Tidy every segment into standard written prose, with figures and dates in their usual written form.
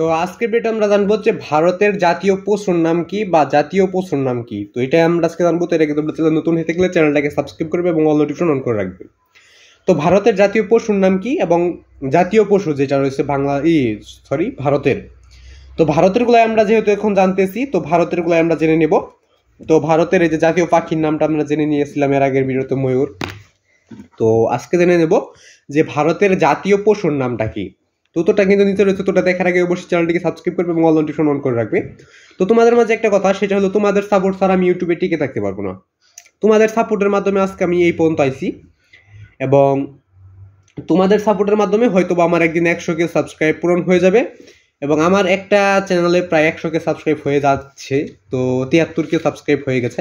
তো আজকের ভিডিওতে আমরা জানবো যে ভারতের জাতীয় পশুর নাম কি বা জাতীয় পশুর নাম কি। তো এটাই আমরা আজকে জানবো। তো এটা কিন্তু চ্যানেল নতুন হয়ে থাকলে চ্যানেলটাকে সাবস্ক্রাইব করবে এবং অল নোটিফিকেশন অন করে রাখবে। তো ভারতের জাতীয় পশুর নাম কি এবং জাতীয় পশু যেটা রয়েছে ভারতের। তো ভারতের গুলাই আমরা যেহেতু এখন জানতেছি, তো ভারতের গুলাই আমরা জেনে নেব। তো ভারতের এই যে জাতীয় পাখির নামটা আমরা জেনে নিয়েছিলাম এর আগের ভিডিওতে, ময়ূর। তো আজকে জেনে নেব যে ভারতের জাতীয় পশুর নামটা কি। তোটা কিন্তু নিচে রয়েছে, তোটা দেখার আগে অবশ্যই চ্যানেলটিকে সাবস্ক্রাইব করবে এবং অল নোটিফিকেশন অন করে রাখবে। তো তোমাদের মাঝে একটা কথা, সেটা হলো তোমাদের সাপোর্ট ছাড়া আমি ইউটিউবে টিকে থাকতে পারবো না। তোমাদের সাপোর্টের মাধ্যমে আজকে আমি এই পর্যন্ত আইছি, এবং তোমাদের সাপোর্টের মাধ্যমে হয়তো বা আমার একদিন 100K সাবস্ক্রাইব পূরণ হয়ে যাবে, এবং আমার একটা চ্যানেলে প্রায় 100K সাবস্ক্রাইব হয়ে যাচ্ছে। তো 73K সাবস্ক্রাইব হয়ে গেছে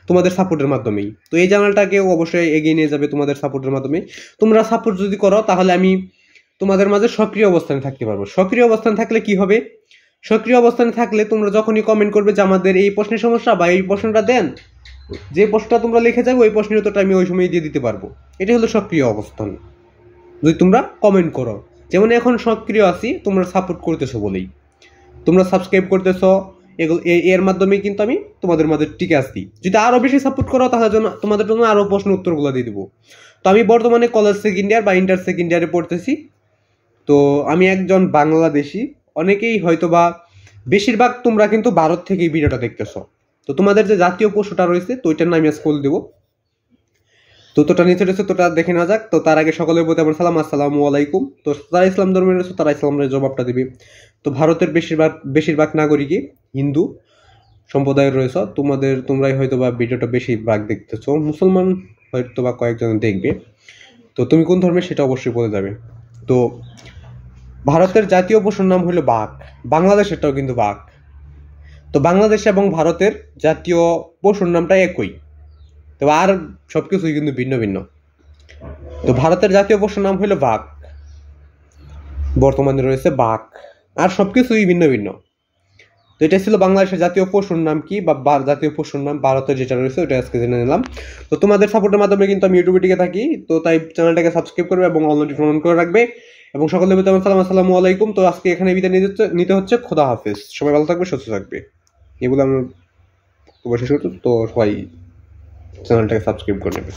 তোমাদের সাপোর্টের মাধ্যমেই। তো এই চ্যানেলটাকে অবশ্যই এগিয়ে নিয়ে যাবে তোমাদের সাপোর্টের মাধ্যমে। তোমরা সাপোর্ট যদি করো তাহলে আমি তোমাদের মাঝে সক্রিয় অবস্থানে থাকতে পারবো। সক্রিয় অবস্থানে থাকলে কি হবে? সক্রিয় অবস্থানে থাকলে তোমরা যখনই কমেন্ট করবে যে আমাদের এই প্রশ্নের সমস্যা বা এই প্রশ্নটা দেন, যে প্রশ্নটা তোমরা লিখে যাবে ওই প্রশ্নের উত্তরটা আমি ওই সময় দিয়ে দিতে পারবো। এটা হলো সক্রিয় অবস্থান, যদি তোমরা কমেন্ট করো। যেমন এখন সক্রিয় আছি, তোমরা সাপোর্ট করতেছো বলেই, তোমরা সাবস্ক্রাইব করতেছো, এগুলো এর মাধ্যমে কিন্তু আমি তোমাদের মাঝে টিকে আসছি। যদি আরও বেশি সাপোর্ট করো তাহলে তোমাদের জন্য আরও প্রশ্ন উত্তরগুলো দিয়ে দেবো। তো আমি বর্তমানে কলেজ সেকেন্ড ইয়ার বা ইন্টার সেকেন্ড ইয়ারে পড়তেছি। তো আমি একজন বাংলাদেশি। অনেকেই হয়তো বা বেশিরভাগ তোমরা কিন্তু ভারত থেকেই ভিডিওটা দেখতেছো। তো তোমাদের যে জাতীয় পশুটা রয়েছে তো ওইটার নাম স্কুল দেবো। তো তোটা নিচে রয়েছে, তোটা দেখে না যাক। তো তার আগে সকলের প্রতি আমার সালাম, আসসালামু আলাইকুম। তো যারা ইসলাম ধর্মের রয়েছে তারা ইসলামের জবাবটা দিবে। তো ভারতের বেশিরভাগ নাগরিকই হিন্দু সম্প্রদায়ের রয়েছে। তোমরাই হয়তো বা ভিডিওটা বেশিরভাগ দেখতেছো। মুসলমান হয়তো বা কয়েকজন দেখবে। তো তুমি কোন ধর্মের সেটা অবশ্যই বলে যাবে। তো ভারতের জাতীয় পশুর নাম হলো বাঘ। বাংলাদেশেরটাও কিন্তু বাঘ। তো বাংলাদেশ এবং ভারতের জাতীয় পশুর নামটা একই, তো আর সবকিছুই কিন্তু ভিন্ন ভিন্ন। তো ভারতের জাতীয় পশুর নাম হলো বাঘ, বর্তমানে রয়েছে বাঘ, আর সবকিছুই ভিন্ন ভিন্ন। তো এটা ছিল বাংলাদেশের জাতীয় পশুর নাম কি বা জাতীয় পশুর নাম। ভারতের যেটা রয়েছে ওটা আজকে জেনে নিলাম। তো তোমাদের সাপোর্টের মাধ্যমে কিন্তু আমি ইউটিউবে টিকে থাকি। তো তাই চ্যানেলটাকে সাবস্ক্রাইব করবে এবং অল নোটিফিকেশন অন করে রাখবে। এবং সকলের প্রতি আমার সালাম, আসসালামু আলাইকুম। তো আজকে এখানে বিদায় নিতে হচ্ছে। খোদা হাফেজ। সবাই ভালো থাকবে, সুস্থ থাকবে, এগুলো আমি শেষ করতে। তো সবাই চ্যানেলটাকে সাবস্ক্রাইব করে নেবে।